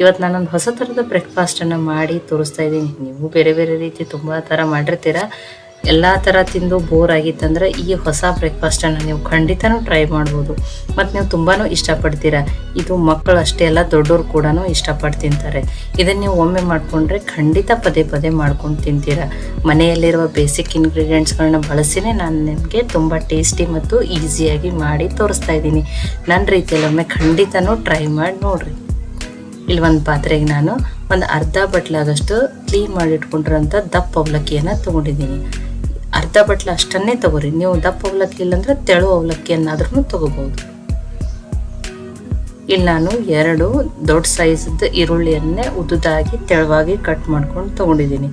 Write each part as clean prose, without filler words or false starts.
ಇವತ್ತು ನಾನೊಂದು ಹೊಸ ಥರದ ಬ್ರೇಕ್ಫಾಸ್ಟನ್ನು ಮಾಡಿ ತೋರಿಸ್ತಾ ಇದ್ದೀನಿ. ನೀವು ಬೇರೆ ಬೇರೆ ರೀತಿ ತುಂಬ ಥರ ಮಾಡಿರ್ತೀರ. ಎಲ್ಲ ಥರ ತಿಂದು ಬೋರ್ ಆಗಿತ್ತಂದ್ರೆ ಈ ಹೊಸ ಬ್ರೇಕ್ಫಾಸ್ಟನ್ನು ನೀವು ಖಂಡಿತನೂ ಟ್ರೈ ಮಾಡ್ಬೋದು. ಮತ್ತು ನೀವು ತುಂಬಾ ಇಷ್ಟಪಡ್ತೀರಾ. ಇದು ಮಕ್ಕಳು ಅಷ್ಟೇ ಅಲ್ಲ, ದೊಡ್ಡೋರು ಕೂಡ ಇಷ್ಟಪಟ್ಟು ತಿಂತಾರೆ. ಇದನ್ನು ನೀವು ಒಮ್ಮೆ ಮಾಡಿಕೊಂಡ್ರೆ ಖಂಡಿತ ಪದೇ ಪದೇ ಮಾಡ್ಕೊಂಡು ತಿಂತೀರಾ. ಮನೆಯಲ್ಲಿರುವ ಬೇಸಿಕ್ ಇಂಗ್ರೀಡಿಯೆಂಟ್ಸ್ಗಳನ್ನ ಬಳಸಿನೇ ನಾನು ನಿಮಗೆ ತುಂಬ ಟೇಸ್ಟಿ ಮತ್ತು ಈಸಿಯಾಗಿ ಮಾಡಿ ತೋರಿಸ್ತಾ ಇದ್ದೀನಿ. ನನ್ನ ರೀತಿಯಲ್ಲಿ ಒಮ್ಮೆ ಖಂಡಿತನೂ ಟ್ರೈ ಮಾಡಿ ನೋಡಿರಿ. ಇಲ್ಲಿ ಒಂದು ಪಾತ್ರೆಗೆ ನಾನು ಒಂದು ಅರ್ಧ ಬಟ್ಲಾಗಷ್ಟು ಕ್ಲೀನ್ ಮಾಡಿ ಇಟ್ಕೊಂಡಿರೋಂಥ ದಪ್ಪ ಅವಲಕ್ಕಿಯನ್ನು ತೊಗೊಂಡಿದ್ದೀನಿ. ಅರ್ಧ ಬಟ್ಲ ಅಷ್ಟನ್ನೇ ತೊಗೋರಿ. ನೀವು ದಪ್ಪ ಅವಲಕ್ಕಿ ಇಲ್ಲಾಂದ್ರೆ ತೆಳು ಅವಲಕ್ಕಿಯನ್ನಾದ್ರೂ ತೊಗೋಬೋದು. ಇಲ್ಲಿ ನಾನು 2 ದೊಡ್ಡ ಸೈಜ್ದು ಈರುಳ್ಳಿಯನ್ನೇ ಉದ್ದುದಾಗಿ ತೆಳುವಾಗಿ ಕಟ್ ಮಾಡ್ಕೊಂಡು ತೊಗೊಂಡಿದ್ದೀನಿ.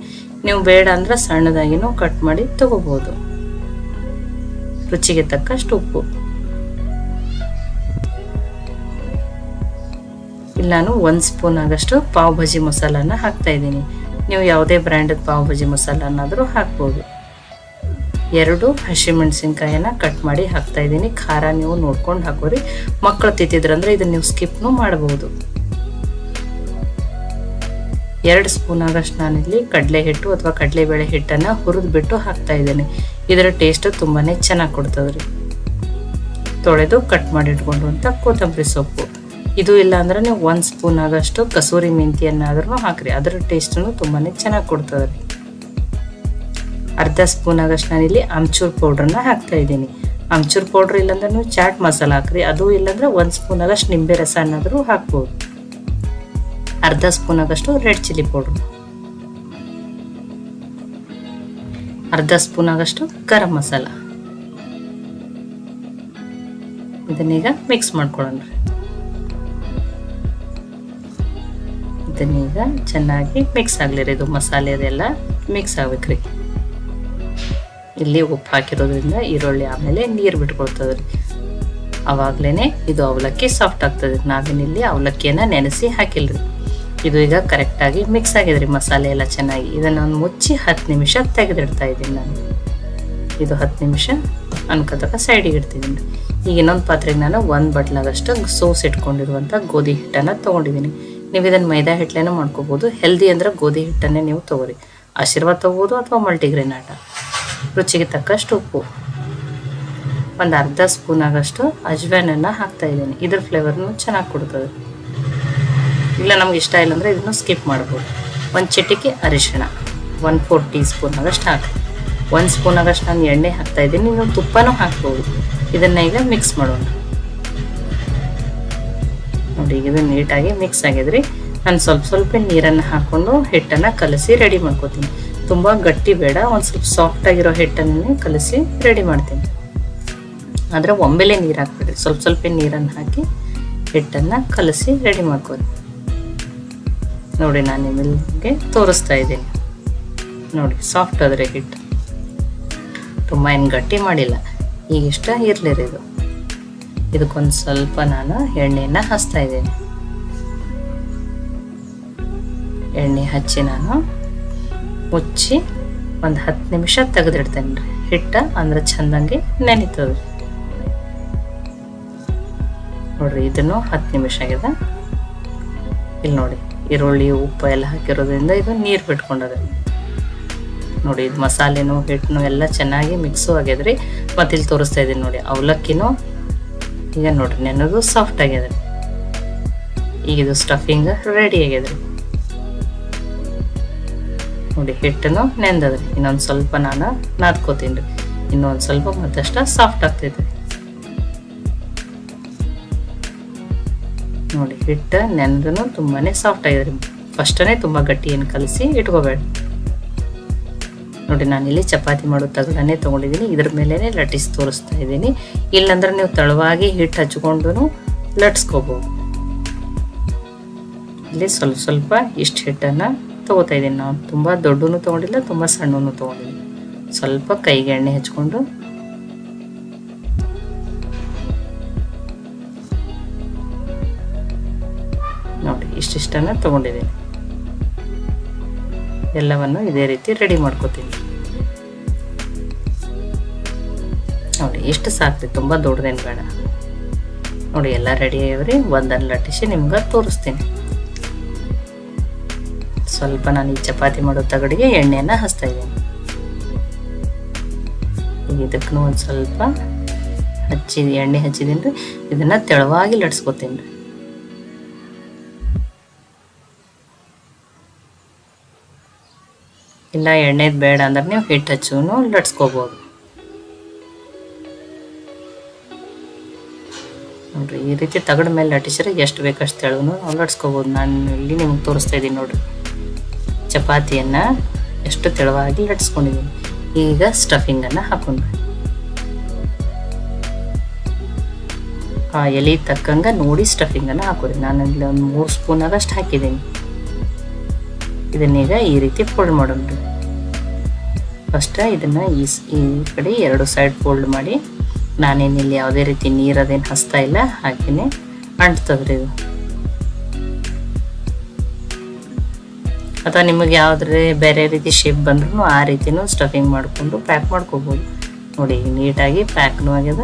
ನೀವು ಬೇಡ ಅಂದ್ರೆ ಸಣ್ಣದಾಗಿನೂ ಕಟ್ ಮಾಡಿ ತೊಗೋಬೋದು. ರುಚಿಗೆ ತಕ್ಕಷ್ಟು ಉಪ್ಪು. ಇಲ್ಲಿ ನಾನು 1 ಸ್ಪೂನ್ ಆಗಷ್ಟು ಪಾವ್ ಭಾಜಿ ಮಸಾಲಾನ ಹಾಕ್ತಾ ಇದ್ದೀನಿ. ನೀವು ಯಾವುದೇ ಬ್ರ್ಯಾಂಡದ ಪಾವ್ ಭಾಜಿ ಮಸಾಲಾನಾದರೂ ಹಾಕ್ಬೋದು. 2 ಹಸಿಮೆಣಸಿನ್ಕಾಯಿನ ಕಟ್ ಮಾಡಿ ಹಾಕ್ತಾ ಇದ್ದೀನಿ. ಖಾರ ನೀವು ನೋಡ್ಕೊಂಡು ಹಾಕೋರಿ. ಮಕ್ಕಳು ತಿಂತಿದ್ರಂದ್ರೆ ಇದನ್ನ ನೀವು ಸ್ಕಿಪ್ನು ಮಾಡಬಹುದು. 2 ಸ್ಪೂನ್ ಆಗಷ್ಟು ನಾನಿಲ್ಲಿ ಕಡಲೆ ಹಿಟ್ಟು ಅಥವಾ ಕಡಲೆಬೇಳೆ ಹಿಟ್ಟನ್ನು ಹುರಿದು ಬಿಟ್ಟು ಹಾಕ್ತಾ ಇದ್ದೀನಿ. ಇದರ ಟೇಸ್ಟ್ ತುಂಬಾನೇ ಚೆನ್ನಾಗಿ ಕೊಡ್ತದ್ರಿ. ತೊಳೆದು ಕಟ್ ಮಾಡಿ ಇಟ್ಕೊಂಡ್ರಂತ ಕೊತ್ತಂಬರಿ ಸೊಪ್ಪು. ಇದು ಇಲ್ಲ ಅಂದ್ರೆ ನೀವು 1 ಸ್ಪೂನ್ ಆಗಷ್ಟು ಕಸೂರಿ ಮೆಂತಿಯನ್ನಾದ್ರೂ ಹಾಕ್ರಿ. ಅದರ ಟೇಸ್ಟನ್ನು ತುಂಬಾನೇ ಚೆನ್ನಾಗಿ ಕೊಡ್ತದ್ರಿ. ಅರ್ಧ ಸ್ಪೂನ್ ಆಗಷ್ಟು ನಾನಿಲ್ಲಿ ಆಮ್ಚೂರ್ ಪೌಡ್ರನ್ನ ಹಾಕ್ತಾ ಇದ್ದೀನಿ. ಆಮ್ಚೂರ್ ಪೌಡ್ರ್ ಇಲ್ಲಾಂದ್ರೆ ನೀವು ಚಾಟ್ ಮಸಾಲ ಹಾಕ್ರಿ. ಅದು ಇಲ್ಲಾಂದ್ರೆ 1 ಸ್ಪೂನ್ ಆಗಷ್ಟು ನಿಂಬೆ ರಸ ಅನ್ನಾದ್ರೂ ಹಾಕ್ಬೋದು. ಅರ್ಧ ಸ್ಪೂನ್ ಆಗಷ್ಟು ರೆಡ್ ಚಿಲ್ಲಿ ಪೌಡ್ರ್. ಅರ್ಧ ಸ್ಪೂನ್ ಆಗಷ್ಟು ಗರಂ ಮಸಾಲ. ಇದನ್ನೀಗ ಮಿಕ್ಸ್ ಮಾಡ್ಕೊಳ್ಳೋಣ. ಇದನ್ನೀಗ ಚೆನ್ನಾಗಿ ಮಿಕ್ಸ್ ಆಗ್ಲಿರಿ. ಇದು ಮಸಾಲೆ ಅದೆಲ್ಲ ಮಿಕ್ಸ್ ಆಗ್ಬೇಕ್ರಿ. ಇಲ್ಲಿ ಉಪ್ಪು ಹಾಕಿರೋದ್ರಿಂದ ಈರುಳ್ಳಿ ಆಮೇಲೆ ನೀರು ಬಿಟ್ಕೊಳ್ತದ್ರಿ. ಅವಾಗ್ಲೇನೆ ಇದು ಅವಲಕ್ಕಿ ಸಾಫ್ಟ್ ಆಗ್ತದೆ. ನಾವೇನಿಲ್ಲಿ ಅವಲಕ್ಕಿಯನ್ನ ನೆನೆಸಿ ಹಾಕಿಲ್ರಿ. ಇದು ಈಗ ಕರೆಕ್ಟಾಗಿ ಮಿಕ್ಸ್ ಆಗಿದ್ರಿ ಮಸಾಲೆ ಎಲ್ಲ ಚೆನ್ನಾಗಿ. ಇದನ್ನ ಒಂದು ಮುಚ್ಚಿ 10 ನಿಮಿಷ ತೆಗೆದಿಡ್ತಾ ಇದ್ದೀನಿ ನಾನು. ಇದು 10 ನಿಮಿಷ ಅನ್ಕೋತಕ್ಕ ಸೈಡಿಗೆ ಇಡ್ತಿದ್ದೀನಿ. ಈಗ ಇನ್ನೊಂದು ಪಾತ್ರೆಗೆ ನಾನು 1 ಬಟ್ಲಾಗಷ್ಟು ಸೋಸ್ ಇಟ್ಕೊಂಡಿರುವಂಥ ಗೋಧಿ ಹಿಟ್ಟನ್ನು ತೊಗೊಂಡಿದ್ದೀನಿ. ನೀವು ಇದನ್ನು ಮೈದಾ ಹಿಟ್ಟಲೇನೂ ಮಾಡ್ಕೋಬೋದು. ಹೆಲ್ದಿ ಅಂದ್ರೆ ಗೋಧಿ ಹಿಟ್ಟನ್ನೇ ನೀವು ತೊಗೋರಿ. ಆಶೀರ್ವಾದ ತೊಗೋಬೋದು ಅಥವಾ ಮಲ್ಟಿಗ್ರೇನ್ ಆಟ. ರುಚಿಗೆ ತಕ್ಕಷ್ಟು ಉಪ್ಪು. ಒಂದು ಅರ್ಧ ಸ್ಪೂನ್ ಆಗಷ್ಟು ಅಜ್ವಾನನ್ನು ಹಾಕ್ತಾ ಇದ್ದೀನಿ. ಇದ್ರ ಫ್ಲೇವರ್ನು ಚೆನ್ನಾಗಿ ಕೊಡ್ತದೆ. ಇಲ್ಲ ನಮ್ಗೆ ಇಷ್ಟ ಇಲ್ಲ ಅಂದರೆ ಇದನ್ನು ಸ್ಕಿಪ್ ಮಾಡ್ಬೋದು. 1 ಚಿಟಿಕೆ ಅರಿಶಿಣ, 1/4 ಟೀ ಸ್ಪೂನ್ ಆಗಷ್ಟು ಹಾಕಿ. 1 ಸ್ಪೂನ್ ಆಗಷ್ಟು ನಾನು ಎಣ್ಣೆ ಹಾಕ್ತಾ ಇದ್ದೀನಿ. ನೀವು ತುಪ್ಪನೂ ಹಾಕ್ಬೋದು. ಇದನ್ನ ಈಗ ಮಿಕ್ಸ್ ಮಾಡೋಣ. ನೋಡಿ ಈಗ ಇದು ನೀಟಾಗಿ ಮಿಕ್ಸ್ ಆಗಿದ್ರಿ. ನಾನು ಸ್ವಲ್ಪ ನೀರನ್ನು ಹಾಕ್ಕೊಂಡು ಹಿಟ್ಟನ್ನು ಕಲಸಿ ರೆಡಿ ಮಾಡ್ಕೋತೀನಿ. ತುಂಬ ಗಟ್ಟಿ ಬೇಡ, ಒಂದು ಸ್ವಲ್ಪ ಸಾಫ್ಟ್ ಆಗಿರೋ ಹಿಟ್ಟನ್ನೇ ಕಲಸಿ ರೆಡಿ ಮಾಡ್ತೀನಿ. ಆದರೆ ಒಮ್ಮೆಲೆ ನೀರು ಹಾಕ್ಬಿಡ್ರಿ. ಸ್ವಲ್ಪ ನೀರನ್ನು ಹಾಕಿ ಹಿಟ್ಟನ್ನು ಕಲಸಿ ರೆಡಿ ಮಾಡ್ಕೋತೀನಿ. ನೋಡಿ ನಾನು ನಿಮಗೆ ತೋರಿಸ್ತಾ ಇದ್ದೀನಿ. ನೋಡಿ ಸಾಫ್ಟ್ ಆದರೆ ಹಿಟ್ಟು ತುಂಬ ಏನು ಗಟ್ಟಿ ಮಾಡಿಲ್ಲ. ಈಗ ಇಷ್ಟ ಇರಲಿರಿ. ಇದಕ್ಕೊಂದು ಸ್ವಲ್ಪ ನಾನು ಎಣ್ಣೆಯನ್ನು ಹಚ್ತಾ ಇದ್ದೀನಿ. ಎಣ್ಣೆ ಹಚ್ಚಿ ನಾನು ಮುಚ್ಚಿ ಒಂದು 10 ನಿಮಿಷ ತೆಗೆದಿಡ್ತೇನೆ ರೀ. ಹಿಟ್ಟ ಅಂದ್ರೆ ಚಂದಂಗೆ ನೆನಿತದೆ. ನೋಡ್ರಿ ಇದನ್ನು 10 ನಿಮಿಷ ಆಗಿದೆ. ಇಲ್ಲಿ ನೋಡಿ ಈರುಳ್ಳಿ ಉಪ್ಪು ಎಲ್ಲ ಹಾಕಿರೋದ್ರಿಂದ ಇದು ನೀರು ಬಿಟ್ಕೊಂಡದ. ನೋಡಿ ಇದು ಮಸಾಲೆನೂ ಹಿಟ್ಟನು ಎಲ್ಲ ಚೆನ್ನಾಗಿ ಮಿಕ್ಸು ಆಗ್ಯದ್ರಿ. ಮತ್ತೆ ಇಲ್ಲಿ ತೋರಿಸ್ತಾ ಇದ್ದೀನಿ ನೋಡಿ ಅವಲಕ್ಕಿನೂ ಈಗ ನೋಡ್ರಿ ನೆನೋದು ಸಾಫ್ಟ್ ಆಗ್ಯದ್ರಿ. ಈಗ ಇದು ಸ್ಟಫಿಂಗ್ ರೆಡಿ ಆಗ್ಯದ್ರಿ. ನೋಡಿ ಹಿಟ್ಟನು ನೆಂದದ್ರಿ. ಇನ್ನೊಂದು ಸ್ವಲ್ಪ ನಾನು ನಾದ್ಕೋತೀನಿ ರೀ. ಇನ್ನೊಂದು ಸ್ವಲ್ಪ ಮತ್ತಷ್ಟ ಸಾಫ್ಟ್ ಆಗ್ತೈತೆ. ನೋಡಿ ಹಿಟ್ಟು ನೆಂದನು ತುಂಬಾನೇ ಸಾಫ್ಟ್ ಆಗಿದ್ರಿ. ಫಸ್ಟನೇ ತುಂಬ ಗಟ್ಟಿ ಏನು ಕಲಸಿ ಇಟ್ಕೋಬೇಡ. ನೋಡಿ ನಾನಿಲ್ಲಿ ಚಪಾತಿ ಮಾಡೋ ತಗಡನ್ನೇ ತೊಗೊಂಡಿದ್ದೀನಿ. ಇದ್ರ ಮೇಲೇ ಲಟ್ಟಿಸಿ ತೋರಿಸ್ತಾ ಇದ್ದೀನಿ. ಇಲ್ಲಾಂದ್ರೆ ನೀವು ತಳವಾಗಿ ಹಿಟ್ಟು ಹಚ್ಕೊಂಡು ಲಟ್ಸ್ಕೋಬೋದು. ಇಲ್ಲಿ ಸ್ವಲ್ಪ ಇಷ್ಟು ಹಿಟ್ಟನ್ನು ತೊಗೋತಾ ಇದ್ದೀನಿ. ನಾವು ತುಂಬ ದೊಡ್ಡನು ತೊಗೊಂಡಿಲ್ಲ, ತುಂಬ ಸಣ್ಣನು ತೊಗೊಂಡಿಲ್ಲ. ಸ್ವಲ್ಪ ಕೈಗೆ ಎಣ್ಣೆ ಹಚ್ಕೊಂಡು ನೋಡಿ ಇಷ್ಟಿಷ್ಟನ್ನು ತೊಗೊಂಡಿದ್ದೀನಿ. ಎಲ್ಲವನ್ನು ಇದೇ ರೀತಿ ರೆಡಿ ಮಾಡ್ಕೋತೀನಿ. ನೋಡಿ ಎಷ್ಟು ಸಾಕ್ರಿ, ತುಂಬ ದೊಡ್ಡದೇನು ಬೇಡ. ನೋಡಿ ಎಲ್ಲ ರೆಡಿ ಆಗ್ಯಾವ್ರಿ. ಒಂದನ್ನು ಲಟ್ಟಿಸಿ ನಿಮ್ಗೆ ತೋರಿಸ್ತೀನಿ. ಸ್ವಲ್ಪ ನಾನು ಈ ಚಪಾತಿ ಮಾಡೋ ತಗಡಿಗೆ ಎಣ್ಣೆಯನ್ನು ಹಚ್ತಾ ಇದ್ದೀನಿ. ಇದಕ್ಕೂ ಒಂದು ಸ್ವಲ್ಪ ಎಣ್ಣೆ ಹಚ್ಚಿದ್ದೀನಿ ರೀ. ಇದನ್ನು ತೆಳುವಾಗಿ ಲಟ್ಸ್ಕೊತೀನಿ ರೀ. ಇಲ್ಲ ಎಣ್ಣೆದು ಬೇಡ ಅಂದ್ರೆ ನೀವು ಹಿಟ್ಟು ಹಚ್ಚೂ ಲಟ್ಸ್ಕೋಬೋದು ನೋಡ್ರಿ. ಈ ರೀತಿ ತಗಡ ಮೇಲೆ ಲಟ್ಟಿಸಿದ್ರೆ ಎಷ್ಟು ಬೇಕಷ್ಟು ತೆಳುನು ನಾವು ಲಟ್ಸ್ಕೋಬೋದು. ನಾನು ಇಲ್ಲಿ ನಿಮ್ಗೆ ತೋರಿಸ್ತಾ ಇದ್ದೀನಿ ನೋಡ್ರಿ, ಚಪಾತಿಯನ್ನು ಎಷ್ಟು ತೆಳುವಾಗಿ ಲಟ್ಸ್ಕೊಂಡಿದ್ದೀನಿ. ಈಗ ಸ್ಟಫಿಂಗನ್ನು ಹಾಕೊಂಡ್ರಿ. ಆ ಎಲೆ ತಕ್ಕಂಗೆ ನೋಡಿ ಸ್ಟಫಿಂಗನ್ನು ಹಾಕೋರಿ. ನಾನು ಇಲ್ಲಿ ಒಂದು 3 ಸ್ಪೂನ್ ಆಗಷ್ಟು ಹಾಕಿದ್ದೀನಿ. ಇದನ್ನೀಗ ಈ ರೀತಿ ಫೋಲ್ಡ್ ಮಾಡೋಣ್ರಿ. ಫಸ್ಟ್ ಇದನ್ನು ಈ ಕಡೆ 2 ಸೈಡ್ ಫೋಲ್ಡ್ ಮಾಡಿ, ನಾನೇನಿಲ್ಲಿ ಯಾವುದೇ ರೀತಿ ನೀರದೇನು ಹಚ್ತಾ ಇಲ್ಲ, ಹಾಗೆಯೇ ಅಂಟ್ತದ್ರಿ ಇದು. ಅಥವಾ ನಿಮಗೆ ಯಾವುದೇ ಬೇರೆ ರೀತಿ ಶೇಪ್ ಬಂದ್ರೂ ಆ ರೀತಿನೂ ಸ್ಟಫಿಂಗ್ ಮಾಡಿಕೊಂಡು ಪ್ಯಾಕ್ ಮಾಡ್ಕೋಬೋದು. ನೋಡಿ ನೀಟಾಗಿ ಪ್ಯಾಕ್ನೂ ಆಗ್ಯದ.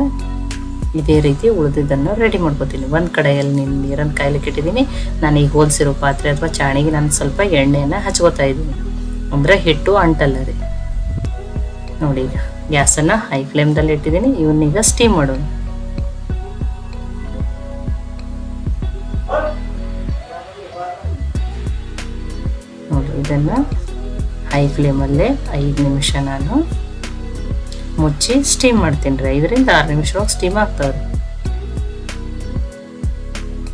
ಇದೇ ರೀತಿ ಉಳಿದಿದ್ದನ್ನು ರೆಡಿ ಮಾಡ್ಕೋತೀನಿ. ಒಂದು ಕಡೆಯಲ್ಲಿ ನೀರನ್ನು ಕಾಯ್ಲಿಕ್ಕೆ ಇಟ್ಟಿದ್ದೀನಿ. ನಾನು ಈಗ ಹೋಲ್ಸಿರೋ ಪಾತ್ರೆ ಅಥವಾ ಚಾಣಿಗೆ ನಾನು ಸ್ವಲ್ಪ ಎಣ್ಣೆಯನ್ನು ಹಚ್ಕೋತಾ ಇದ್ದೀನಿ, ಅಂದರೆ ಹಿಟ್ಟು ಅಂಟಲ್ಲ ರೀ. ನೋಡಿ ಈಗ ಗ್ಯಾಸನ್ನು ಹೈ ಫ್ಲೇಮ್ದಲ್ಲಿ ಇಟ್ಟಿದ್ದೀನಿ. ಇವನ್ನೀಗ ಸ್ಟೀಮ್ ಮಾಡೋಣ. ನೋಡಿ ಇದನ್ನು ಹೈ ಫ್ಲೇಮಲ್ಲೇ 5 ನಿಮಿಷ ನಾನು ಮುಚ್ಚಿ ಸ್ಟೀಮ್ ಮಾಡ್ತೀನಿ ರೀ. 5 ರಿಂದ 6 ನಿಮಿಷವಾಗಿ ಸ್ಟೀಮ್ ಆಗ್ತಾವ್ರಿ.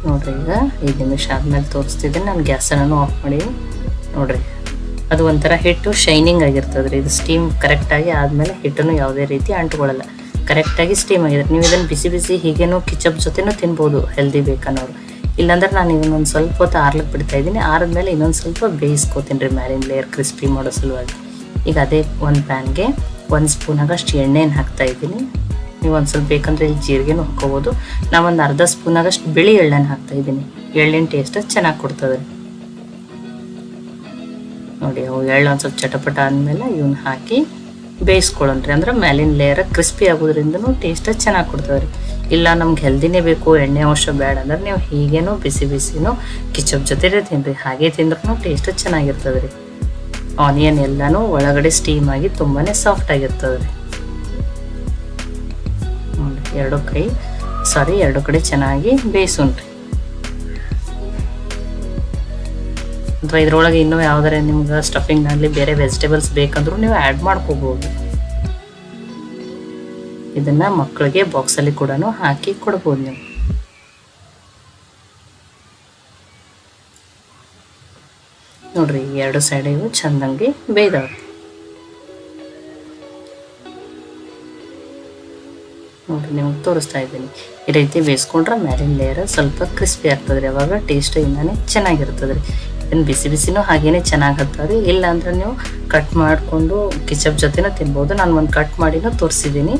ನೋಡ್ರಿ ಈಗ 5 ನಿಮಿಷ ಆದ್ಮೇಲೆ ತೋರಿಸ್ತಿದ್ದೀನಿ. ನಾನು ಗ್ಯಾಸನ್ನು ಆಫ್ ಮಾಡಿ ನೋಡ್ರಿ, ಅದು ಒಂಥರ ಹಿಟ್ಟು ಶೈನಿಂಗ್ ಆಗಿರ್ತದ್ರಿ. ಇದು ಸ್ಟೀಮ್ ಕರೆಕ್ಟಾಗಿ ಆದಮೇಲೆ ಹಿಟ್ಟನ್ನು ಯಾವುದೇ ರೀತಿ ಅಂಟ್ಕೊಳ್ಳಲ್ಲ. ಕರೆಕ್ಟಾಗಿ ಸ್ಟೀಮ್ ಆಗಿದೆ. ನೀವು ಇದನ್ನು ಬಿಸಿ ಬಿಸಿ ಹೀಗೇನೋ ಕಿಚಪ್ ಜೊತೆನೂ ತಿನ್ಬೋದು, ಹೆಲ್ದಿ ಬೇಕನ್ನೋರು. ಇಲ್ಲಾಂದ್ರೆ ನಾನು ಇನ್ನೊಂದು ಸ್ವಲ್ಪ ಹೊತ್ತು ಆರ್ಲಿಕ್ಕೆ ಬಿಡ್ತಾ ಇದ್ದೀನಿ. ಆರಿದ್ಮೇಲೆ ಇನ್ನೊಂದು ಸ್ವಲ್ಪ ಬೇಯಿಸ್ಕೋತೀನಿ ರೀ, ಮ್ಯಾಲಿನ ಲೇಯರ್ ಕ್ರಿಸ್ಪಿ ಮಾಡೋ ಸಲುವಾಗಿ. ಈಗ ಅದೇ ಒಂದು ಪ್ಯಾನ್ಗೆ 1 ಸ್ಪೂನ್ ಆಗಷ್ಟು ಎಣ್ಣೆಯನ್ನು ಹಾಕ್ತಾ ಇದ್ದೀನಿ. ನೀವು ಒಂದು ಸ್ವಲ್ಪ ಬೇಕಂದ್ರೆ ಇಲ್ಲಿ ಜೀರಿಗೆನೂ ಹಾಕೋಬೋದು. ನಾವೊಂದು ಅರ್ಧ ಸ್ಪೂನ್ ಆಗಷ್ಟು ಬಿಳಿ ಎಳ್ಳನ್ನು ಹಾಕ್ತಾ ಇದ್ದೀನಿ. ಎಳ್ಳಿನ ಟೇಸ್ಟ್ ಚೆನ್ನಾಗಿ ಕೊಡ್ತದೆ ನೋಡಿ. ಅವು ಎಳ್ಳು ಒಂದು ಸ್ವಲ್ಪ ಚಟಪಟ ಆದಮೇಲೆ ಇವನ್ನ ಹಾಕಿ ಬೇಯಿಸ್ಕೊಳ್ಳೋಣ್ರಿ. ಅಂದ್ರೆ ಮ್ಯಾಲಿನ ಲೇಯರ್ ಕ್ರಿಸ್ಪಿ ಆಗೋದ್ರಿಂದನೂ ಟೇಸ್ಟ್ ಚೆನ್ನಾಗಿ ಕೊಡ್ತದೆ ರೀ. ಇಲ್ಲ ನಮ್ಗೆ ಹೆಲ್ದಿನೇ ಬೇಕು, ಎಣ್ಣೆ ಅಂಶ ಬೇಡ ಅಂದ್ರೆ ನೀವು ಹೀಗೇನೋ ಬಿಸಿ ಬಿಸಿನೂ ಕಿಚಪ್ ಜೊತೆ ತಿನ್ನಿರಿ. ಹಾಗೆ ತಿಂದ್ರೂ ಟೇಸ್ಟ್ ಚೆನ್ನಾಗಿರ್ತದೆ ರೀ. ಆನಿಯನ್ ಎಲ್ಲನೂ ಒಳಗಡೆ ಸ್ಟೀಮ್ ಆಗಿ ತುಂಬಾ ಸಾಫ್ಟ್ ಆಗಿರ್ತದೆ ರೀ. ನೋಡಿ ಎರಡು ಕಡೆ ಚೆನ್ನಾಗಿ ಬೇಯಿಸೋಣ್ರಿ. ಅಥವಾ ಇದ್ರೊಳಗೆ ಇನ್ನೂ ಯಾವ್ದಾರ ನಿಮ್ಗೆ ಸ್ಟಫಿಂಗ್ ಆಗಲಿ ಬೇರೆ ವೆಜಿಟೇಬಲ್ಸ್ ಬೇಕಂದ್ರೂ ನೀವು ಆ್ಯಡ್ ಮಾಡ್ಕೋಬೋದು. ಇದನ್ನ ಮಕ್ಕಳಿಗೆ ಬಾಕ್ಸಲ್ಲಿ ಕೂಡ ಹಾಕಿ ಕೊಡ್ಬೋದು ನೀವು. ನೋಡ್ರಿ 2 ಸೈಡಿಗೂ ಚಂದಂಗೆ ಬೇಯ್ದವ್ರಿ. ನೋಡ್ರಿ ನಿಮ್ಗೆ ತೋರಿಸ್ತಾ ಇದ್ದೀನಿ. ಈ ರೀತಿ ಬೇಯಿಸ್ಕೊಂಡ್ರೆ ಮ್ಯಾಲಿನ ಲೇಯರ್ ಸ್ವಲ್ಪ ಕ್ರಿಸ್ಪಿ ಆಗ್ತದ್ರಿ. ಅವಾಗ ಟೇಸ್ಟ್ ಇಂದಾನೆ ಚೆನ್ನಾಗಿರ್ತದೆ ರೀ. ಇದನ್ನು ಬಿಸಿ ಬಿಸಿನೂ ಹಾಗೇನೆ ಚೆನ್ನಾಗಿ ಆಗ್ತದೆ. ಇಲ್ಲ ಅಂದ್ರೆ ನೀವು ಕಟ್ ಮಾಡಿಕೊಂಡು ಕಿಚಪ್ ಜೊತೆನೂ ತಿನ್ಬೋದು. ನಾನು ಒಂದು ಕಟ್ ಮಾಡಿನೂ ತೋರಿಸಿದ್ದೀನಿ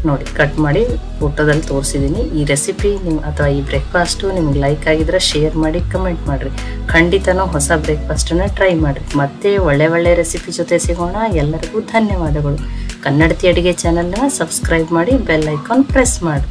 ನೋಡಿ, ಕಟ್ ಮಾಡಿ ಫೋಟೋದಲ್ಲಿ ತೋರಿಸಿದ್ದೀನಿ. ಈ ರೆಸಿಪಿ ಅಥವಾ ಈ ಬ್ರೇಕ್ಫಾಸ್ಟು ನಿಮ್ಗೆ ಲೈಕ್ ಆಗಿದ್ರೆ ಶೇರ್ ಮಾಡಿ, ಕಮೆಂಟ್ ಮಾಡಿರಿ. ಖಂಡಿತನೂ ಹೊಸ ಬ್ರೇಕ್ಫಾಸ್ಟನ್ನು ಟ್ರೈ ಮಾಡಿರಿ. ಮತ್ತೆ ಒಳ್ಳೆ ರೆಸಿಪಿ ಜೊತೆ ಸಿಗೋಣ. ಎಲ್ಲರಿಗೂ ಧನ್ಯವಾದಗಳು. ಕನ್ನಡತಿ ಅಡುಗೆ ಚಾನಲ್ನ ಸಬ್ಸ್ಕ್ರೈಬ್ ಮಾಡಿ, ಬೆಲ್ ಐಕಾನ್ ಪ್ರೆಸ್ ಮಾಡಿ.